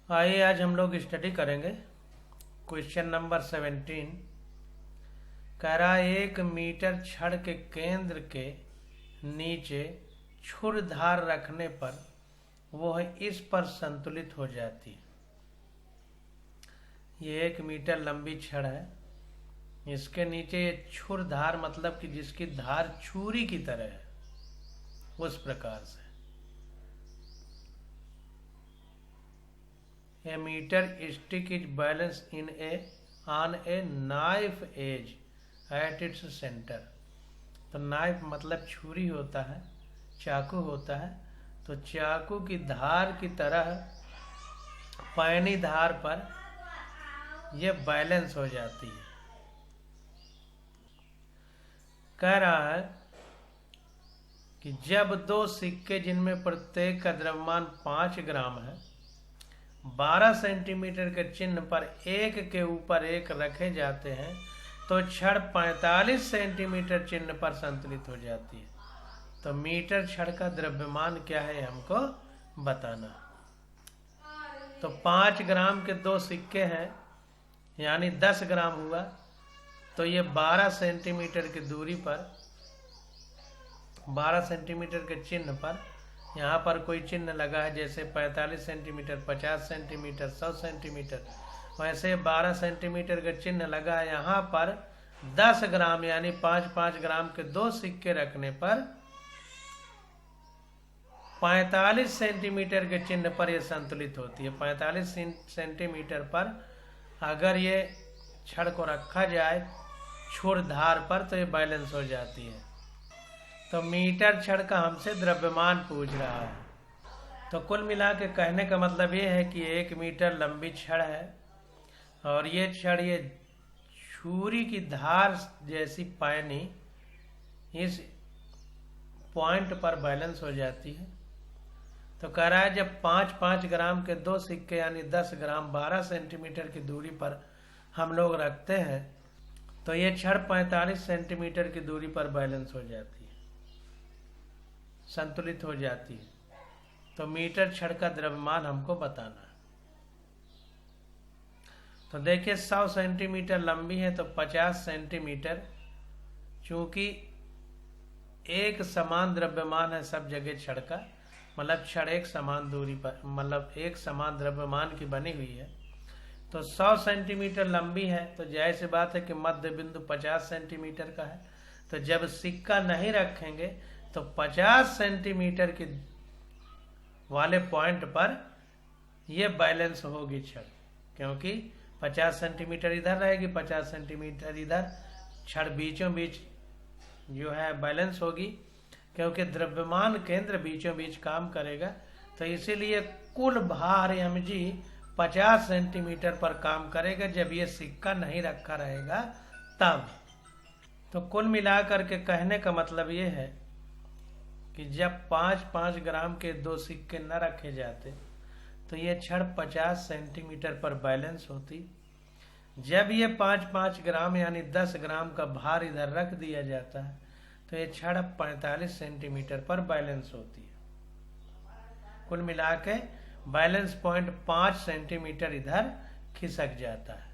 आइए आज हम लोग स्टडी करेंगे क्वेश्चन नंबर 17। कह रहा है 1 मीटर छड़ के केंद्र के नीचे छुरधार रखने पर वह इस पर संतुलित हो जाती है। ये 1 मीटर लंबी छड़ है, इसके नीचे ये छुरधार मतलब कि जिसकी धार छुरी की तरह है, उस प्रकार से। A meter stick is balanced on a knife edge at its center। तो नाइफ मतलब छुरी होता है, चाकू होता है। तो चाकू की धार की तरह पैनी धार पर यह बैलेंस हो जाती है। कह रहा है कि जब 2 सिक्के जिनमें प्रत्येक का द्रव्यमान 5 ग्राम है 12 सेंटीमीटर के चिन्ह पर एक के ऊपर एक रखे जाते हैं तो छड़ 45 सेंटीमीटर चिन्ह पर संतुलित हो जाती है। तो मीटर छड़ का द्रव्यमान क्या है हमको बताना। तो 5 ग्राम के 2 सिक्के हैं यानी 10 ग्राम हुआ। तो ये 12 सेंटीमीटर की दूरी पर 12 सेंटीमीटर के चिन्ह पर यहाँ पर कोई चिन्ह लगा है, जैसे 45 सेंटीमीटर, 50 सेंटीमीटर, 100 सेंटीमीटर, वैसे 12 सेंटीमीटर का चिन्ह लगा है। यहाँ पर 10 ग्राम यानी 5-5 ग्राम के 2 सिक्के रखने पर 45 सेंटीमीटर के चिन्ह पर यह संतुलित होती है। 45 सेंटीमीटर पर अगर ये छड़ को रखा जाए छुरधार पर तो ये बैलेंस हो जाती है। तो मीटर छड़ का हमसे द्रव्यमान पूछ रहा है। तो कुल मिला के कहने का मतलब ये है कि 1 मीटर लंबी छड़ है और ये छड़ ये छुरी की धार जैसी पैनी इस पॉइंट पर बैलेंस हो जाती है। तो कह रहा है जब 5-5 ग्राम के 2 सिक्के यानी 10 ग्राम 12 सेंटीमीटर की दूरी पर हम लोग रखते हैं तो ये छड़ 45 सेंटीमीटर की दूरी पर बैलेंस हो जाती है, संतुलित हो जाती है। तो मीटर छड़ का द्रव्यमान हमको बताना है। तो देखिए 100 सेंटीमीटर लंबी है तो 50 सेंटीमीटर, चूंकि एक समान द्रव्यमान है सब जगह छड़ का, मतलब छड़ एक समान दूरी पर मतलब एक समान द्रव्यमान की बनी हुई है। तो 100 सेंटीमीटर लंबी है तो जाहिर सी बात है कि मध्य बिंदु 50 सेंटीमीटर का है। तो जब सिक्का नहीं रखेंगे तो 50 सेंटीमीटर के वाले पॉइंट पर यह बैलेंस होगी छड़, क्योंकि 50 सेंटीमीटर इधर रहेगी, 50 सेंटीमीटर इधर, छड़ बीचों बीच जो है बैलेंस होगी, क्योंकि द्रव्यमान केंद्र बीचों बीच काम करेगा। तो इसीलिए कुल भार mg 50 सेंटीमीटर पर काम करेगा जब ये सिक्का नहीं रखा रहेगा तब। तो कुल मिलाकर के कहने का मतलब ये है कि जब 5-5 ग्राम के 2 सिक्के न रखे जाते तो ये छड़ 50 सेंटीमीटर पर बैलेंस होती। जब ये 5-5 ग्राम यानी 10 ग्राम का भार इधर रख दिया जाता है तो ये छड़ 45 सेंटीमीटर पर बैलेंस होती है। कुल मिला के बैलेंस पॉइंट 5 सेंटीमीटर इधर खिसक जाता है।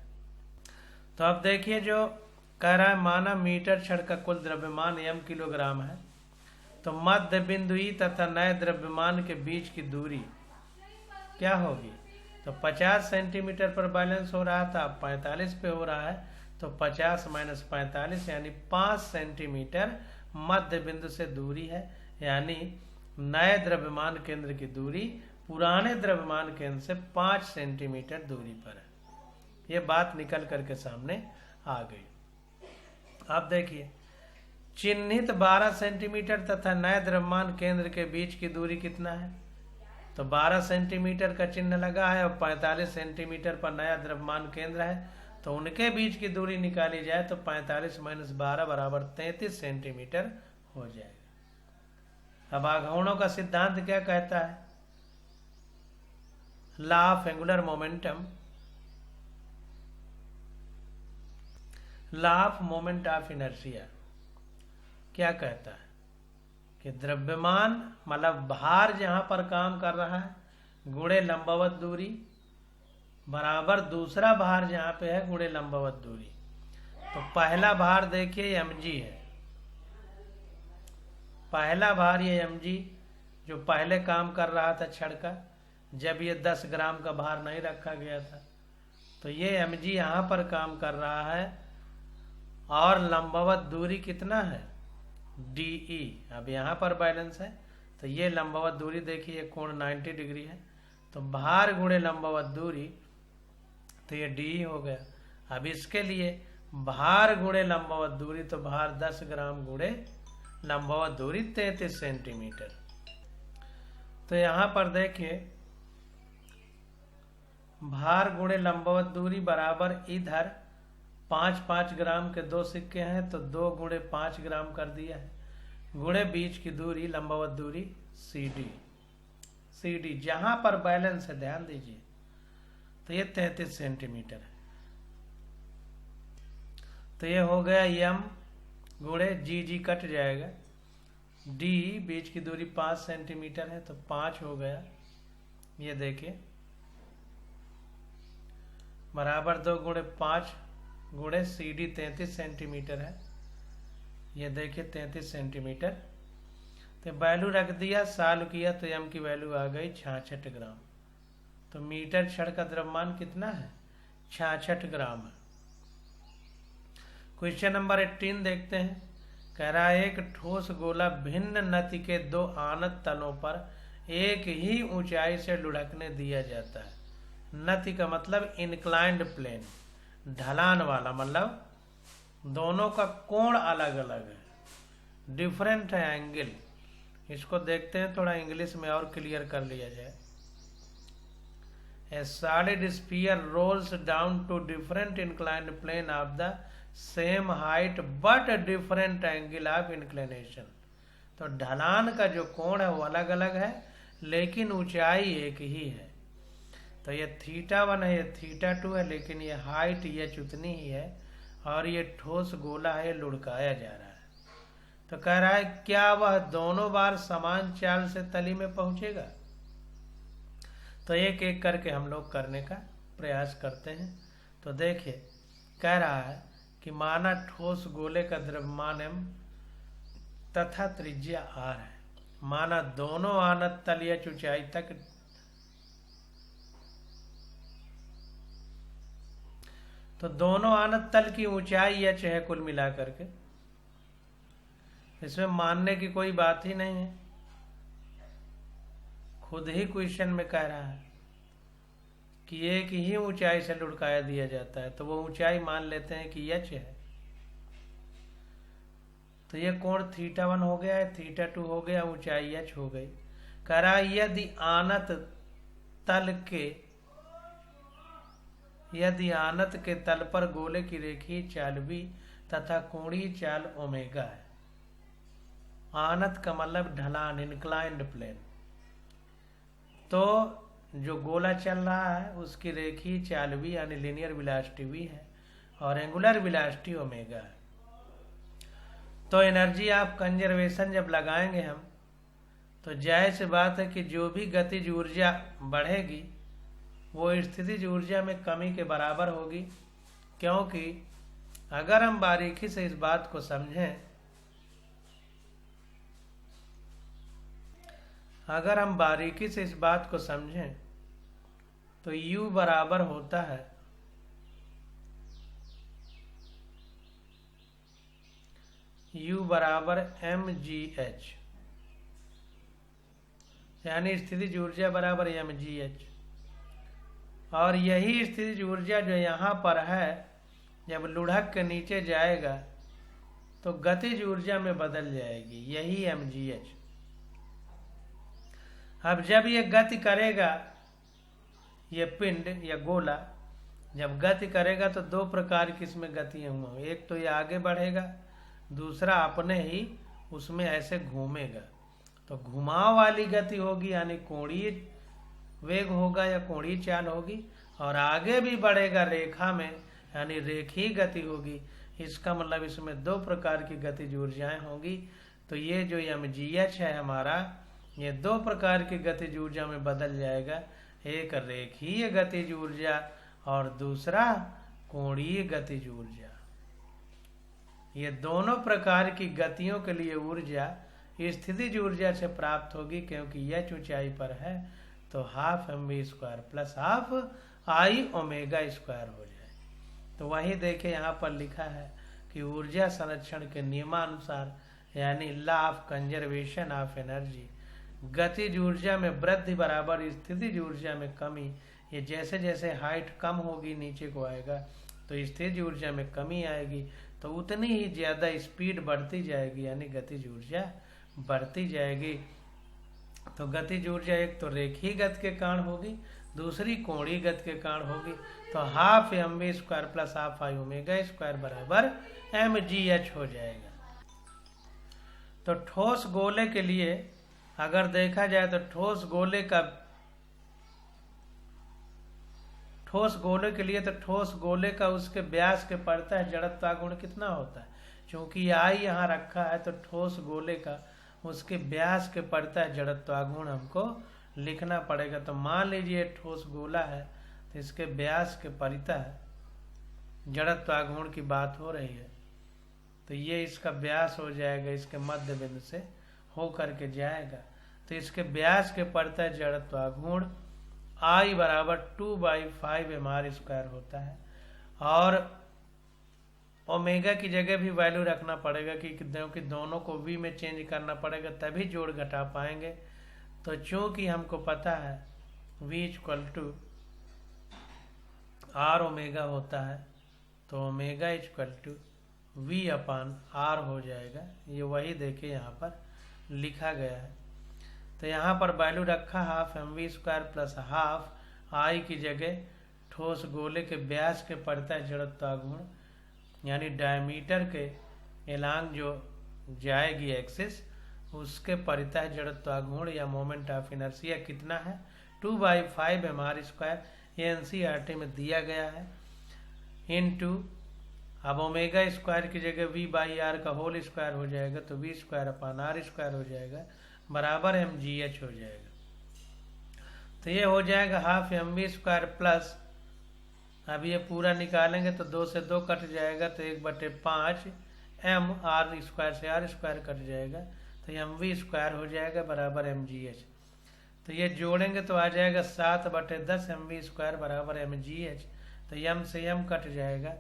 तो अब देखिए जो कह रहा है माना मीटर छड़ का कुल द्रव्यमान m किलोग्राम है तो मध्य बिंदु E तथा नए द्रव्यमान के बीच की दूरी क्या होगी। तो 50 सेंटीमीटर पर बैलेंस हो रहा था, 45 पे हो रहा है। तो 50 - 45 यानी 5 सेंटीमीटर मध्य बिंदु से दूरी है, यानी नए द्रव्यमान केंद्र की दूरी पुराने द्रव्यमान केंद्र से 5 सेंटीमीटर दूरी पर है। ये बात निकल करके सामने आ गई। अब देखिए चिन्हित 12 सेंटीमीटर तथा नए द्रव्यमान केंद्र के बीच की दूरी कितना है। तो 12 सेंटीमीटर का चिन्ह लगा है और 45 सेंटीमीटर पर नया द्रव्यमान केंद्र है, तो उनके बीच की दूरी निकाली जाए तो 45 - 12 बराबर 33 सेंटीमीटर हो जाएगा। अब आघूर्णों का सिद्धांत क्या कहता है। Law of angular momentum, law of moment of inertia क्या कहता है कि द्रव्यमान मतलब भार जहां पर काम कर रहा है गुणे लंबवत दूरी बराबर दूसरा भार जहाँ पे है गुणे लंबवत दूरी। तो पहला भार देखिए mg है, पहला भार ये mg जो पहले काम कर रहा था छड़ का, जब ये 10 ग्राम का भार नहीं रखा गया था, तो ये mg यहाँ पर काम कर रहा है। और लंबवत दूरी कितना है de। अब यहाँ पर बैलेंस है, तो ये लंबवत दूरी देखिए, ये कोण 90 डिग्री है, तो भार गुणे लंबवत दूरी, तो ये de हो गया। अब इसके लिए भार गुणे लंबवत दूरी, तो भार 10 ग्राम गुणे लंबवत दूरी 33 सेंटीमीटर। तो यहाँ पर देखिए भार गुणे लंबवत दूरी बराबर, इधर 5-5 ग्राम के 2 सिक्के हैं, तो 2 गुणे 5 ग्राम कर दिया है, गुणे बीच की दूरी लंबवत दूरी CD जहां पर बैलेंस है ध्यान दीजिए, तो ये 33 सेंटीमीटर है। तो ये हो गया m गुणे g कट जाएगा, d बीच की दूरी 5 सेंटीमीटर है, तो 5 हो गया। ये देखिए बराबर 2 गुणे 5 गुणे CD 33 सेंटीमीटर है। ये देखिए 33 सेंटीमीटर। तो वैल्यू रख दिया, सॉल्व किया, तो m की वैल्यू आ गई 66 ग्राम। तो मीटर छड़ का द्रव्यमान कितना है 66 ग्राम है। क्वेश्चन नंबर 18 देखते हैं। कह रहा है एक ठोस गोला भिन्न नति के 2 आनत तलों पर एक ही ऊंचाई से लुढ़कने दिया जाता है। नति का मतलब इंक्लाइंड प्लेन, ढलान वाला, मतलब दोनों का कोण अलग अलग है, डिफरेंट है एंगल। इसको देखते हैं, थोड़ा इंग्लिश में और क्लियर कर लिया जाए। A solid sphere rolls down to different inclined plane of the same height but different angle of inclination। तो ढलान का जो कोण है वो अलग अलग है, लेकिन ऊंचाई एक ही है। तो ये θ1 है, ये θ2 है, लेकिन ये हाइट h उतनी ही है, और ये ठोस गोला है, लुढ़काया जा रहा है। तो कह रहा है क्या वह दोनों बार समान चाल से तली में पहुंचेगा। तो एक एक करके हम लोग करने का प्रयास करते हैं। तो देखिए कह रहा है कि माना ठोस गोले का द्रव्यमान m तथा त्रिज्या r है। माना दोनों आनत तल h ऊंचाई तक तो दोनों आनत तल की ऊंचाई h है कुल मिलाकर के। इसमें मानने की कोई बात ही नहीं है, खुद ही क्वेश्चन में कह रहा है कि एक ही ऊंचाई से लुढ़काया दिया जाता है, तो वो ऊंचाई मान लेते हैं कि h है। तो ये कोण θ1 हो गया है, θ2 हो गया, ऊंचाई h हो गई। कह रहा है यदि आनत के तल पर गोले की रेखीय चाल v तथा कोणीय चाल ओमेगा है। आनत का मतलब ढलान, इंक्लाइंड प्लेन। तो जो गोला चल रहा है उसकी रेखीय चाल v यानी लीनियर वेलोसिटी v है, और एंगुलर वेलोसिटी ओमेगा है। तो एनर्जी ऑफ कंजर्वेशन जब लगाएंगे हम, तो जाहिर सी बात है कि जो भी गतिज ऊर्जा बढ़ेगी वो स्थितिज ऊर्जा में कमी के बराबर होगी। क्योंकि अगर हम बारीकी से इस बात को समझें, तो U बराबर होता है U बराबर mgh, यानी स्थितिज ऊर्जा बराबर mgh। और यही स्थितिज ऊर्जा जो यहाँ पर है, जब लुढ़क के नीचे जाएगा तो गतिज ऊर्जा में बदल जाएगी, यही mgh। अब जब ये गति करेगा, ये पिंड या गोला जब गति करेगा तो 2 प्रकार की इसमें गतियां होंगी। एक तो ये आगे बढ़ेगा, दूसरा अपने ही उसमें ऐसे घूमेगा। तो घुमाव वाली गति होगी, यानी कोणीय वेग होगा या कोणीय चाल होगी, और आगे भी बढ़ेगा रेखा में, यानी रेखीय गति होगी। इसका मतलब इसमें 2 प्रकार की गतिज ऊर्जाएं होंगी। तो ये जो mgh है हमारा, ये 2 प्रकार की गतिज ऊर्जा में बदल जाएगा। एक रेखीय गतिज ऊर्जा और दूसरा कोणीय गतिज ऊर्जा। ये दोनों प्रकार की गतियों के लिए ऊर्जा स्थितिज ऊर्जा से प्राप्त होगी, क्योंकि h ऊंचाई पर है तो half mv² plus half I omega square हो जाए। तो वही देखे यहाँ पर लिखा है कि ऊर्जा संरक्षण के नियमानुसार यानी law of conservation of energy, गतिज ऊर्जा में वृद्धि बराबर स्थितिज ऊर्जा में कमी। ये जैसे जैसे हाइट कम होगी नीचे को आएगा तो स्थितिज ऊर्जा में कमी आएगी, तो उतनी ही ज्यादा स्पीड बढ़ती जाएगी, यानी गतिज ऊर्जा बढ़ती जाएगी। तो गतिज ऊर्जा एक तो रेखीय गति के कारण होगी, दूसरी कोणीय गति के कारण होगी। तो half mv² plus half I omega square बराबर mgh हो जाएगा। तो ठोस गोले के लिए अगर देखा जाए तो ठोस गोले का उसके व्यास के पड़ता है जड़त्वागुण कितना होता है। क्योंकि आई यहाँ रखा है तो ठोस गोले का उसके व्यास के पड़ता है जड़त्वागुण हमको लिखना पड़ेगा। तो मान लीजिए ठोस गोला है तो इसके व्यास के परिता है जड़त्वागुण की बात हो रही है, तो ये इसका व्यास हो जाएगा, इसके मध्य बिंदु से हो करके जाएगा। तो इसके व्यास के पड़ता है जड़त्वागुण I बराबर 2/5 mr² होता है। और ओमेगा की जगह भी वैल्यू रखना पड़ेगा क्योंकि दोनों को v में चेंज करना पड़ेगा, तभी जोड़ घटा पाएंगे। तो चूंकि हमको पता है v = r ओमेगा होता है, तो ओमेगा = v/r हो जाएगा। ये वही देखिए यहाँ पर लिखा गया है। तो यहाँ पर वैल्यू रखा half mv² plus half I की जगह ठोस गोले के व्यास के पड़ता है जड़त्वागुण, यानी डायमीटर के एलांग जो जाएगी एक्सिस उसके परिता है जड़त्वागुण या मोमेंट ऑफ इनर्शिया कितना है 2/5 mr²। ये NCERT में दिया गया है। इनटू अब ओमेगा स्क्वायर की जगह v/r का होल स्क्वायर हो जाएगा, तो v²/r² हो जाएगा बराबर mgh हो जाएगा। तो ये हो जाएगा हाफ mv² प्लस, अब ये पूरा निकालेंगे तो 2 से 2 कट जाएगा, तो 1/5 mr² से r² कट जाएगा, तो mv² हो जाएगा बराबर mgh। तो ये जोड़ेंगे तो आ जाएगा 7/10 mv² बराबर mgh। तो m से m कट जाएगा,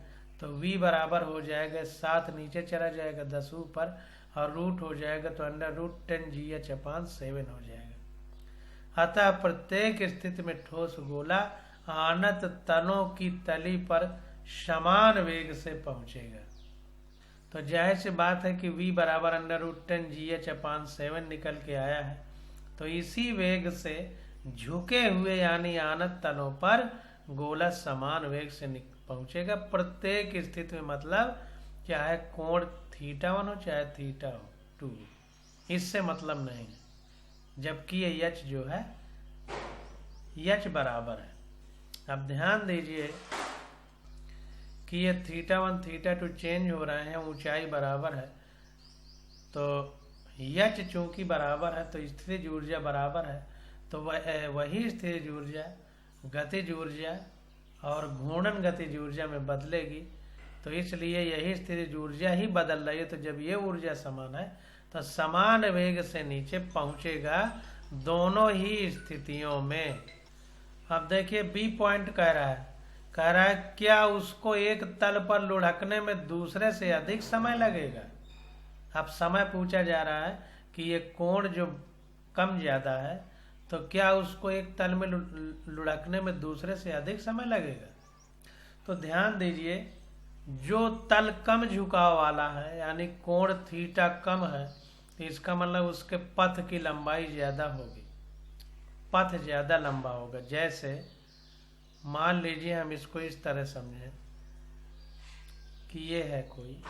तो v बराबर हो जाएगा 7 नीचे चला जाएगा 10 ऊपर और रूट हो जाएगा, तो √10gh/7 हो जाएगा। अतः प्रत्येक स्थिति में ठोस गोला आनत तनों की तली पर समान वेग से पहुंचेगा। तो जाहिर सी बात है कि v बराबर √10gh/7 निकल के आया है, तो इसी वेग से झुके हुए यानी आनत तनों पर गोला समान वेग से पहुंचेगा प्रत्येक स्थिति में। मतलब चाहे कोण θ1 हो चाहे θ2, इससे मतलब नहीं, जबकि ये h जो है h बराबर है। अब ध्यान दीजिए कि ये θ1 θ2 चेंज हो रहे हैं, ऊंचाई बराबर है, तो h चूंकि बराबर है तो स्थितिज ऊर्जा बराबर है, तो वही स्थितिज ऊर्जा गतिज ऊर्जा और घूर्णन गतिज ऊर्जा में बदलेगी। तो इसलिए यही स्थितिज ऊर्जा ही बदल रही है। तो जब ये ऊर्जा समान है तो समान वेग से नीचे पहुंचेगा दोनों ही स्थितियों में। अब देखिए बी पॉइंट कह रहा है क्या उसको एक तल पर लुढ़कने में दूसरे से अधिक समय लगेगा। अब समय पूछा जा रहा है कि ये कोण जो कम ज्यादा है तो क्या उसको एक तल में लुढ़कने में दूसरे से अधिक समय लगेगा। तो ध्यान दीजिए, जो तल कम झुकाव वाला है यानी कोण थीटा कम है, तो इसका मतलब उसके पथ की लंबाई ज्यादा होगी, पथ ज्यादा लंबा होगा। जैसे मान लीजिए हम इसको इस तरह समझें कि ये है कोई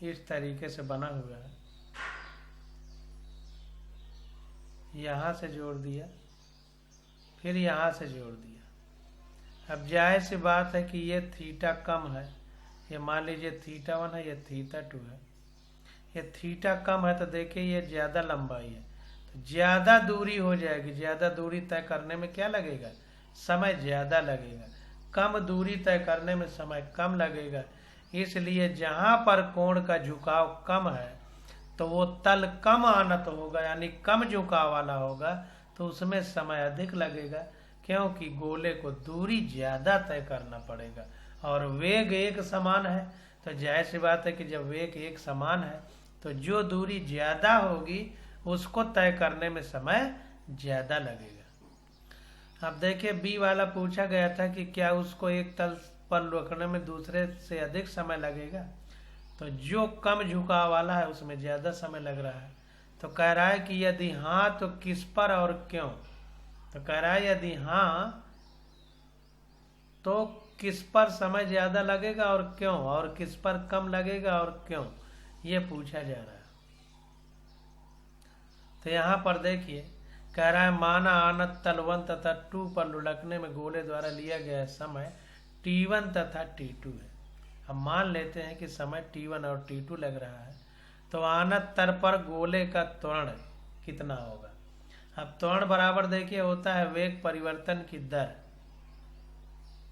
इस तरीके से बना हुआ है, यहाँ से जोड़ दिया फिर यहाँ से जोड़ दिया। अब जाहिर सी बात है कि ये थीटा कम है, ये मान लीजिए θ1 है, ये θ2 है। ये थीटा कम है तो देखिए ये ज्यादा लंबाई है, तो ज्यादा दूरी हो जाएगी। ज्यादा दूरी तय करने में क्या लगेगा, समय ज्यादा लगेगा, कम दूरी तय करने में समय कम लगेगा। इसलिए जहां पर कोण का झुकाव कम है तो वो तल कम आनत होगा, यानी कम झुकाव वाला होगा, तो उसमें समय अधिक लगेगा, क्योंकि गोले को दूरी ज्यादा तय करना पड़ेगा। और वेग एक समान है, तो जाहिर सी बात है कि जब वेग एक समान है तो जो दूरी ज्यादा होगी उसको तय करने में समय ज्यादा लगेगा। अब देखिए बी वाला पूछा गया था कि क्या उसको एक तल पर रखने में दूसरे से अधिक समय लगेगा, तो जो कम झुकाव वाला है उसमें ज्यादा समय लग रहा है। तो कह रहा है कि यदि हाँ तो किस पर और क्यों। तो कह रहा है यदि हाँ तो किस पर समय ज्यादा लगेगा और क्यों, और किस पर कम लगेगा और क्यों, ये पूछा जा रहा है। तो यहाँ पर देखिए कह रहा है माना आनत तल 1 तथा 2 पर लुढ़कने में गोले द्वारा लिया गया समय T1 तथा T2 है। हम मान लेते हैं कि समय T1 और T2 लग रहा है, तो आनत तल पर गोले का त्वरण कितना होगा। अब त्वरण बराबर देखिए होता है वेग परिवर्तन की दर,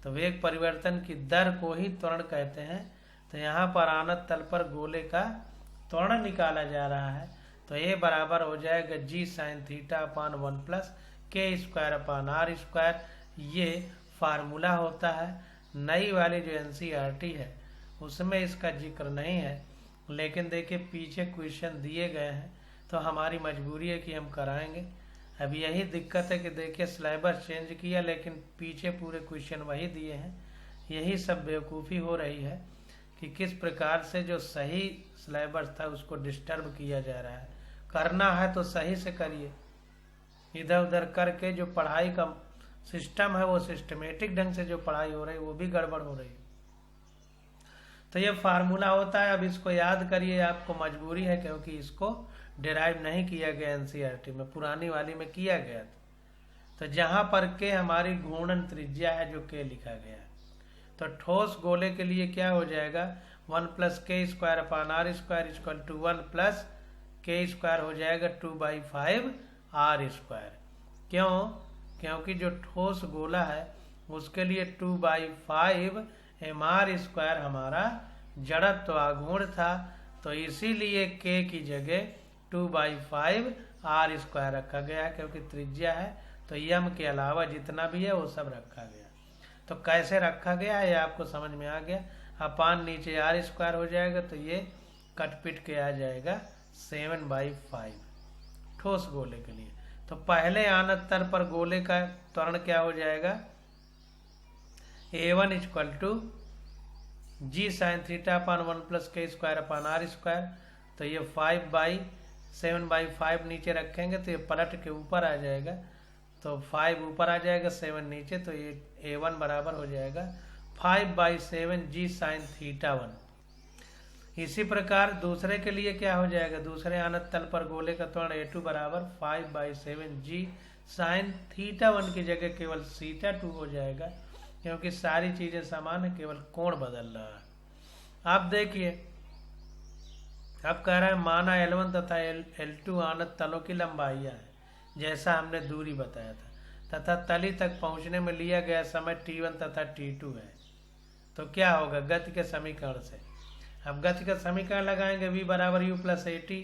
तो वेग परिवर्तन की दर को ही त्वरण कहते हैं। तो यहाँ पर आनत तल पर गोले का त्वरण निकाला जा रहा है, तो A बराबर हो जाएगा G sin theta upon 1 plus k square upon r square. ये फार्मूला होता है। नई वाली जो NCERT है उसमें इसका जिक्र नहीं है, लेकिन देखिए पीछे क्वेश्चन दिए गए हैं तो हमारी मजबूरी है कि हम कराएंगे। अब यही दिक्कत है कि देखिए सिलेबस चेंज किया लेकिन पीछे पूरे क्वेश्चन वही दिए हैं। यही सब बेवकूफ़ी हो रही है कि किस प्रकार से जो सही सिलेबस था उसको डिस्टर्ब किया जा रहा है। करना है तो सही से करिए, इधर उधर करके जो पढ़ाई का सिस्टम है वो सिस्टमेटिक ढंग से जो पढ़ाई हो रही है वो भी गड़बड़ हो रही है। तो ये फार्मूला होता है, अब इसको याद करिए, आपको मजबूरी है क्योंकि इसको डिराइव नहीं किया गया एनसीईआरटी में, पुरानी वाली में किया गया था। तो जहां पर के हमारी घूर्णन त्रिज्या है जो के लिखा गया है, तो ठोस गोले के लिए क्या हो जाएगा 1 plus k square upon r square equal to 1 plus k square हो जाएगा 2/5 आर स्क्वायर। क्यों? क्योंकि जो ठोस गोला है उसके लिए 2/5 mr स्क्वायर हमारा जड़त्व आघूर्ण था, तो इसीलिए के की जगह 2/5 आर स्क्वायर रखा गया, क्योंकि त्रिज्या है तो यम के अलावा जितना भी है वो सब रखा गया। तो कैसे रखा गया है ये आपको समझ में आ गया। अपान नीचे आर स्क्वायर हो जाएगा तो ये कट पिट के आ जाएगा 7/5 ठोस गोले के लिए। तो पहले आनत तल पर गोले का त्वरण क्या हो जाएगा A1 equal to g sine theta upon 1 plus k square upon r square. तो ये 7/5 नीचे रखेंगे तो ये पलट के ऊपर आ जाएगा, तो 5 ऊपर आ जाएगा 7 नीचे, तो ये A1 बराबर हो जाएगा 5/7 जी साइन थीटा 1। इसी प्रकार दूसरे के लिए क्या हो जाएगा, दूसरे आनत तल पर गोले का त्वरण A2 बराबर 5/7 जी साइन थीटा 1 की जगह केवल थीटा 2 हो जाएगा, क्योंकि सारी चीजें समान है, केवल कोण बदल रहा है। आप देखिए अब कह रहा है माना L1 तथा L2 आनत तलों की लंबाइयां है जैसा हमने दूरी बताया था, तथा तली तक पहुंचने में लिया गया समय T1 तथा T2 है। तो क्या होगा गति के समीकरण से, अब गति का समीकरण लगाएंगे v बराबर u प्लस AT।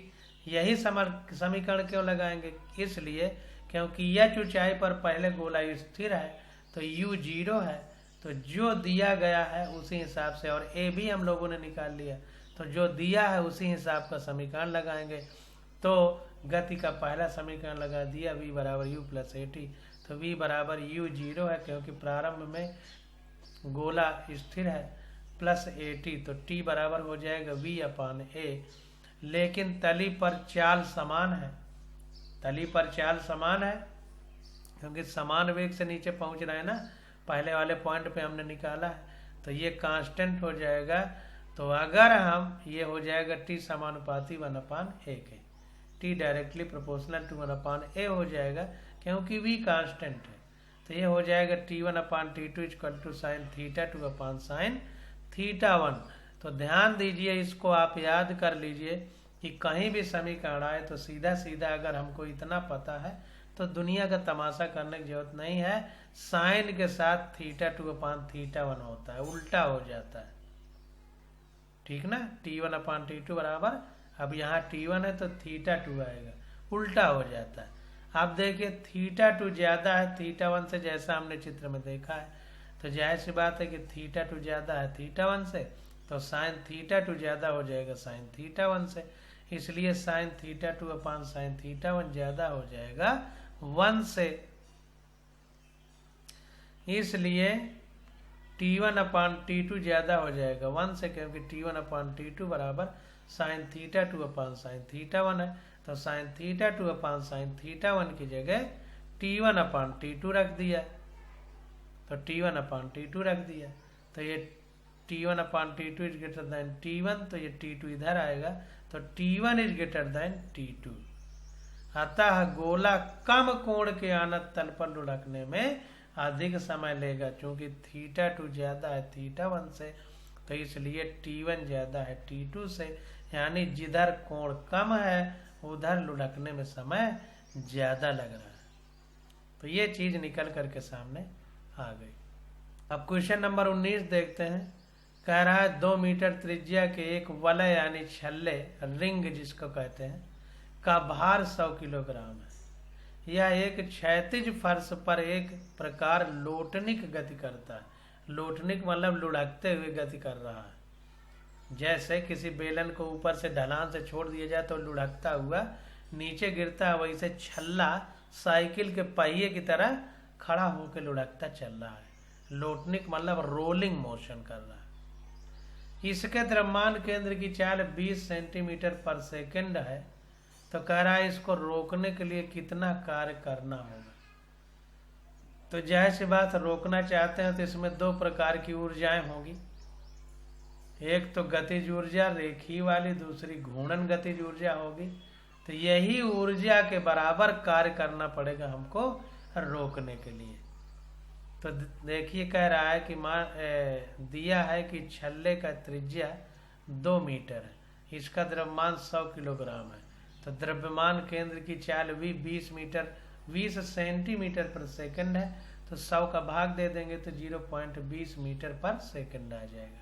यही समीकरण क्यों लगाएंगे, इसलिए क्योंकि h ऊंचाई पर पहले गोला स्थिर है तो u 0 है, तो जो दिया गया है उसी हिसाब से, और a भी हम लोगों ने निकाल लिया, तो जो दिया है उसी हिसाब का समीकरण लगाएंगे। तो गति का पहला समीकरण लगा दिया v बराबर u प्लस AT। तो v बराबर u 0 है क्योंकि प्रारंभ में गोला स्थिर है, प्लस AT, तो t बराबर हो जाएगा v अपान a। लेकिन तली पर चाल समान है, तली पर चाल समान है क्योंकि समान वेग से नीचे पहुंच रहा है ना, पहले वाले पॉइंट पे हमने निकाला है, तो ये कांस्टेंट हो जाएगा। तो अगर हम ये हो जाएगा t समानुपाती 1/a के, t directly proportional to 1/a हो जाएगा क्योंकि v कांस्टेंट है। तो ये हो जाएगा T1/T2 equal to sine theta 2 upon sine theta 1। तो ध्यान दीजिए, इसको आप याद कर लीजिए कि कहीं भी समीकरण आए तो सीधा सीधा अगर हमको इतना पता है तो दुनिया का तमाशा करने की जरूरत नहीं है। साइन के साथ θ2/θ1 होता है, उल्टा हो जाता है, ठीक ना। T1/T2 बराबर, अब यहाँ T1 है तो θ2 आएगा, उल्टा हो जाता है। अब देखिए θ2 ज्यादा है θ1 से, जैसा हमने चित्र में देखा है, तो जाहिर सी बात है कि θ2 ज्यादा है θ1 से, तो साइन θ2 ज्यादा हो जाएगा साइन θ1 से, इसलिए साइन θ2/साइन θ1 ज्यादा हो जाएगा 1 से। इसलिए T1/T2 ज्यादा हो जाएगा 1 से, क्योंकि T1/T2 बराबर साइन θ2/साइन θ1 है, तो साइन θ2/साइन θ1 की जगह T1/T2 रख दिया, तो T1/T2 रख दिया, तो ये T1/T2 is greater than T1, तो ये T2 इधर आएगा, तो T1 is greater than T2। अतः गोला कम कोण के आनत तल पर लुढ़कने में अधिक समय लेगा, क्योंकि θ2 ज्यादा है θ1 से, तो इसलिए T1 ज्यादा है T2 से, यानी जिधर कोण कम है उधर लुढ़कने में समय ज्यादा लग रहा है। तो ये चीज निकल करके सामने आ गई। अब क्वेश्चन नंबर 19 देखते हैं। कह रहा है 2 मीटर त्रिज्या के एक वलय यानी छल्ले, रिंग जिसको कहते हैं, का भार 100 किलोग्राम है। यह एक क्षैतिज फर्श पर एक प्रकार लोटनिक गति करता है। लोटनिक मतलब लुढ़कते हुए गति कर रहा है। जैसे किसी बेलन को ऊपर से ढलान से छोड़ दिया जाए तो लुढ़कता हुआ नीचे गिरता है, वैसे छल्ला साइकिल के पहिए की तरह खड़ा होकर लुढ़कता चल रहा है। लोटनिक मतलब रोलिंग मोशन कर रहा है। इसके द्रव्यमान केंद्र की चाल 20 सेंटीमीटर पर सेकंड है। तो कह रहा है इसको रोकने के लिए कितना कार्य करना होगा। तो जाहिर सी बात, रोकना चाहते हैं तो इसमें 2 प्रकार की ऊर्जाएं होगी। एक तो गतिज ऊर्जा रेखीय वाली, दूसरी घूर्णन गतिज ऊर्जा होगी। तो यही ऊर्जा के बराबर कार्य करना पड़ेगा हमको रोकने के लिए। तो देखिए कह रहा है कि दिया है कि छल्ले का त्रिज्या 2 मीटर है, इसका द्रव्यमान 100 किलोग्राम है। तो द्रव्यमान केंद्र की चाल भी 20 सेंटीमीटर पर सेकंड है, तो 100 का भाग दे देंगे तो 0.20 मीटर पर सेकंड आ जाएगा।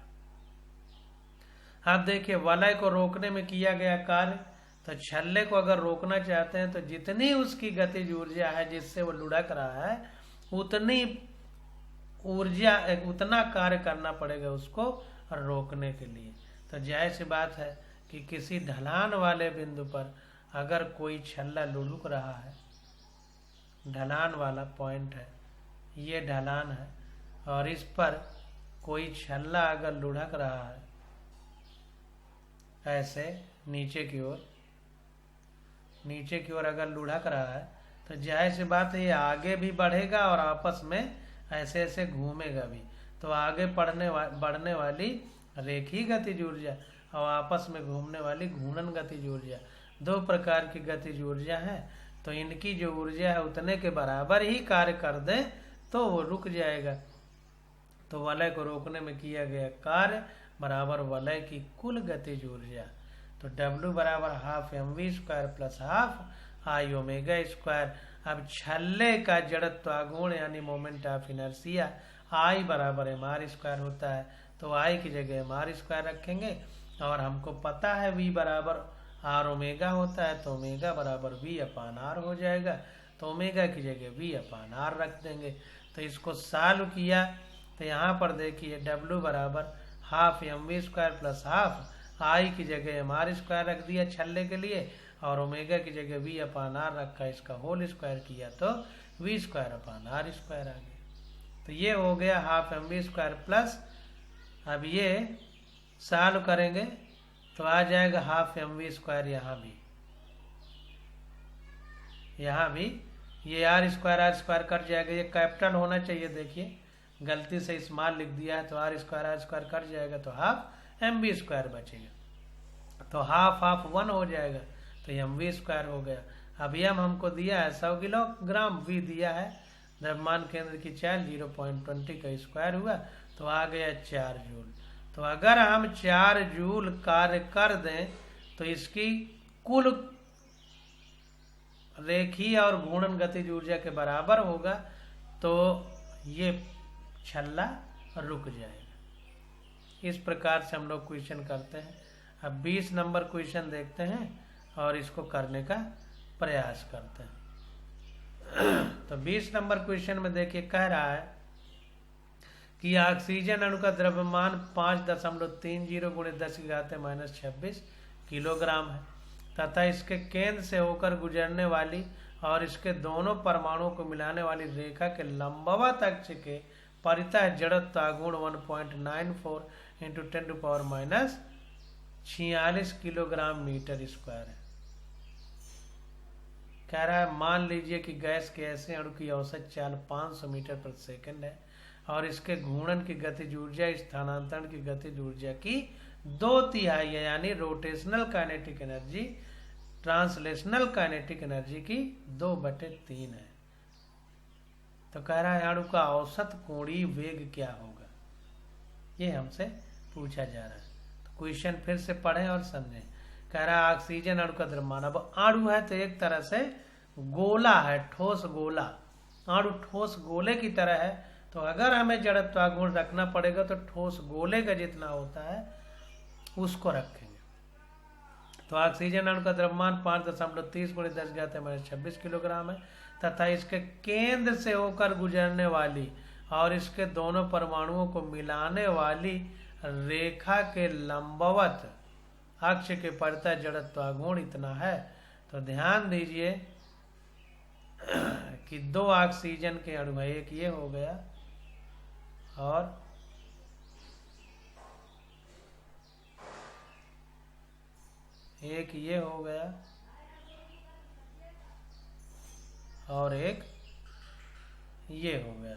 आप देखिए वलय को रोकने में किया गया कार्य, तो छल्ले को अगर रोकना चाहते हैं तो जितनी उसकी गतिज ऊर्जा है जिससे वो लुढ़क रहा है, उतनी ऊर्जा उतना कार्य करना पड़ेगा उसको रोकने के लिए। तो जाहिर सी बात है कि किसी ढलान वाले बिंदु पर अगर कोई छल्ला लुढ़क रहा है, ढलान वाला पॉइंट है, ये ढलान है, और इस पर कोई छल्ला अगर लुढ़क रहा है ऐसे नीचे की ओर अगर लुढ़क रहा है, तो जाहिर सी बात है ये आगे भी बढ़ेगा और आपस में ऐसे ऐसे घूमेगा भी। तो आगे बढ़ने वाली रेखीय गतिज ऊर्जा और आपस में घूमने वाली घूर्णन गतिज ऊर्जा, 2 प्रकार की गतिज ऊर्जा है। तो इनकी जो ऊर्जा है उतने के बराबर ही कार्य कर दे तो वो रुक जाएगा। तो वलय को रोकने में किया गया कार्य बराबर वलय की कुल गतिज ऊर्जा। तो W बराबर ½ mv² प्लस ½ I ω²। अब छल्ले का जड़त्व आघूर्ण यानी मोमेंट ऑफ इनर्शिया I बराबर mr² होता है, तो I की जगह mr² रखेंगे। और हमको पता है V बराबर R ओमेगा होता है, तो ओमेगा बराबर V/R हो जाएगा। तो ओमेगा की जगह V/R रख देंगे। तो इसको सॉल्व किया तो यहाँ पर देखिए W बराबर ½ mv² प्लस ½ I की जगह mr² रख दिया छल्ले के लिए, और ओमेगा की जगह V/R रखा, इसका होल स्क्वायर किया तो V²/R² आ गया। तो ये हो गया ½ mv² प्लस, अब ये सॉल्व करेंगे तो आ जाएगा ½ mv²। यहाँ भी ये R² कट जाएगा, ये कैपिटल होना चाहिए, देखिए गलती से स्मॉल लिख दिया है, तो R² कट जाएगा तो ½ mv² बचेगा। तो ½ 1 हो जाएगा, तो mv² हो गया। अब m हमको दिया है 100 किलोग्राम, v दिया है द्रव्यमान केंद्र की चाल 0.20 का स्क्वायर हुआ, तो आ गया 4 जूल। तो अगर हम 4 जूल कार्य कर दें तो इसकी कुल रेखीय और घूर्णन गतिज ऊर्जा के बराबर होगा तो ये छल्ला रुक जाएगा। इस प्रकार से हम लोग क्वेश्चन करते हैं। अब 20 नंबर क्वेश्चन देखते हैं और इसको करने का प्रयास करते हैं। तो 20 नंबर क्वेश्चन में देखिए कह रहा है कि ऑक्सीजन अणु का द्रव्यमान 5.30 गुणे 10⁻⁻26 किलोग्राम है तथा इसके केंद्र से होकर गुजरने वाली और इसके दोनों परमाणुओं को मिलाने वाली रेखा के लंबवत अक्ष के परितः जड़त्व गुण 1.94 × 10⁻46 किलोग्राम मीटर स्क्वायर है। कह रहा है मान लीजिए कि गैस के ऐसे अणु की औसत चाल 500 मीटर प्रति सेकंड है और इसके घूर्णन की गतिज ऊर्जा स्थानांतरण की गतिज ऊर्जा की 2/3 है, यानी rotational kinetic energy translational kinetic energy की 2/3 है। तो कह रहा है अणु का औसत कोणीय वेग क्या होगा, ये हमसे पूछा जा रहा है। तो क्वेश्चन फिर से पढ़ें और समझें। कह रहा है ऑक्सीजन अणु का द्रव्यमान, अब अणु है तो एक तरह से गोला है, ठोस गोला। अणु ठोस गोले की तरह है, तो अगर हमें जड़त्व गुण रखना पड़ेगा तो ठोस गोले का जितना होता है उसको रखेंगे। तो ऑक्सीजन अणु का द्रव्यमान 5.30 गुणे 10⁻⁻26 किलोग्राम है तथा इसके केंद्र से होकर गुजरने वाली और इसके दोनों परमाणुओं को मिलाने वाली रेखा के लंबवत अक्ष के परितः जड़त्व गुण इतना है। तो ध्यान दीजिए कि 2 ऑक्सीजन के अणु है, एक ये हो गया और एक ये हो गया और एक ये हो गया।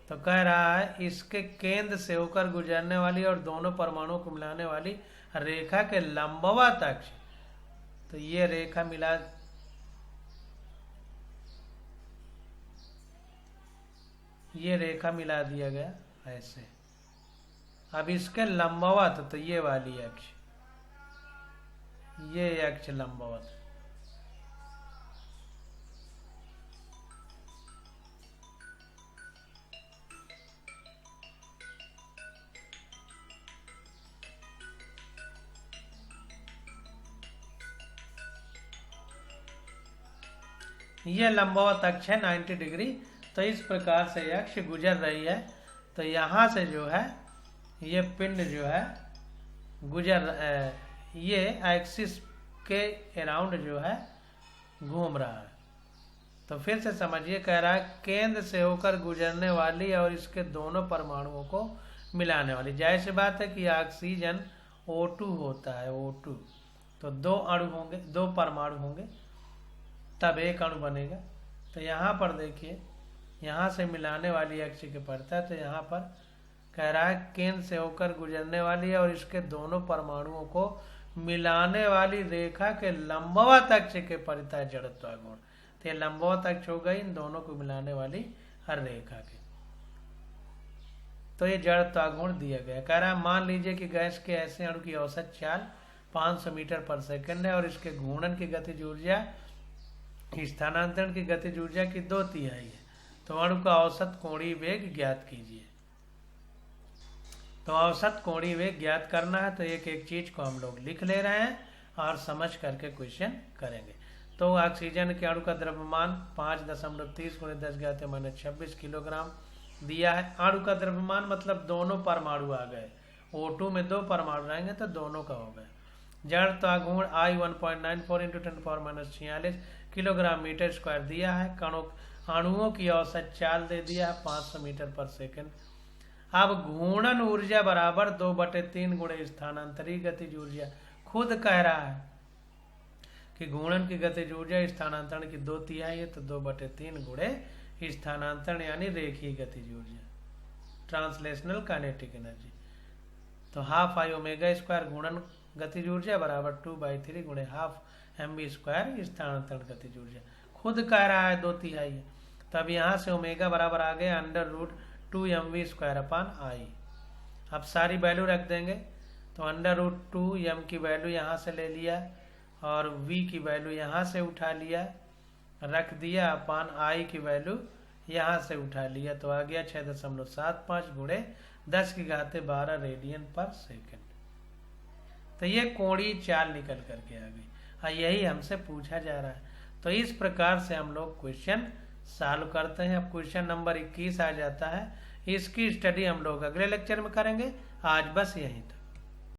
तो कह रहा है इसके केंद्र से होकर गुजरने वाली और दोनों परमाणुओं को मिलाने वाली रेखा के लंबवत अक्ष, तो ये रेखा मिला, ये रेखा मिला दिया गया ऐसे। अब इसके लंबवत तो ये वाली अक्ष, ये अक्ष लंबवत, ये लंबवत अक्ष है 90 डिग्री। तो इस प्रकार से अक्ष गुजर रही है। तो यहाँ से जो है ये पिंड जो है गुजर ये एक्सिस के अराउंड जो है घूम रहा है। तो फिर से समझिए, कह रहा है केंद्र से होकर गुजरने वाली और इसके दोनों परमाणुओं को मिलाने वाली। जाहिर सी बात है कि ऑक्सीजन O2 होता है, O2। तो 2 अणु होंगे, 2 परमाणु होंगे तब एक अणु बनेगा। तो यहाँ पर देखिए, यहाँ से मिलाने वाली अक्ष के पड़ता है। तो यहाँ पर कह रहा है केंद्र से होकर गुजरने वाली और इसके दोनों परमाणुओं को मिलाने वाली रेखा के लंबवत अक्ष के परितः जड़त्व गुण। तो ये लंबवत अक्ष हो गई इन दोनों को मिलाने वाली हर रेखा के। तो ये जड़त्व गुण दिया गया। कह रहा है मान लीजिए कि गैस के ऐसे अणु की औसत चाल 500 मीटर पर सेकंड है और इसके घूर्णन की गतिज ऊर्जा स्थानांतरण की गतिज ऊर्जा की 2/3 है। तो अणु का औसत कोणीय वेग ज्ञात कीजिए। तो औसत कोणीय वेग ज्ञात करना है तो एक एक चीज को हम लोग लिख ले रहे हैं और समझ करके क्वेश्चन करेंगे। तो ऑक्सीजन के अणु का द्रव्यमान 5.30 गुणे 10⁻⁻26 किलोग्राम दिया है। अणु का द्रव्यमान मतलब दोनों परमाणु आ गए, O2 में 2 परमाणु रहेंगे तो दोनों का हो गया। जड़त्व गुण I 1.94 × 10⁻46 किलोग्राम मीटर स्क्वायर दिया है। अणुओं की औसत चाल दे दिया है 500 मीटर पर सेकंड। अब घूर्णन ऊर्जा बराबर 2/3 गुणे स्थानांतरित गतिज ऊर्जा। खुद कह रहा है कि घूर्णन की गतिज ऊर्जा स्थानांतरण की 2/3 है, तो 2/3 गुणे स्थानांतरण यानी रेखीय गतिज ऊर्जा ट्रांसलेशनल काइनेटिक एनर्जी। तो ½ I⍵² घूर्णन गतिज ऊर्जा बराबर 2/3 गुणे ½ mv² स्थानांतरण गतिज ऊर्जा। खुद कह रहा है 2/3 है। तब यहाँ से ओमेगा बराबर आ गए √2mv²/I। अब सारी वैल्यू रख देंगे तो √2m की वैल्यू यहाँ से ले लिया और v की वैल्यू यहाँ से उठा लिया, रख दिया, अपान i की वैल्यू यहाँ से उठा लिया, तो आ गया 6.75 गुणे 10⁻12 रेडियन पर सेकंड। तो ये कोणीय चाल निकल करके आ गई। हाँ, यही हमसे पूछा जा रहा है। तो इस प्रकार से हम लोग क्वेश्चन सॉल्व करते हैं। अब क्वेश्चन नंबर 21 आ जाता है। इसकी स्टडी हम लोग अगले लेक्चर में करेंगे। आज बस यहीं तक।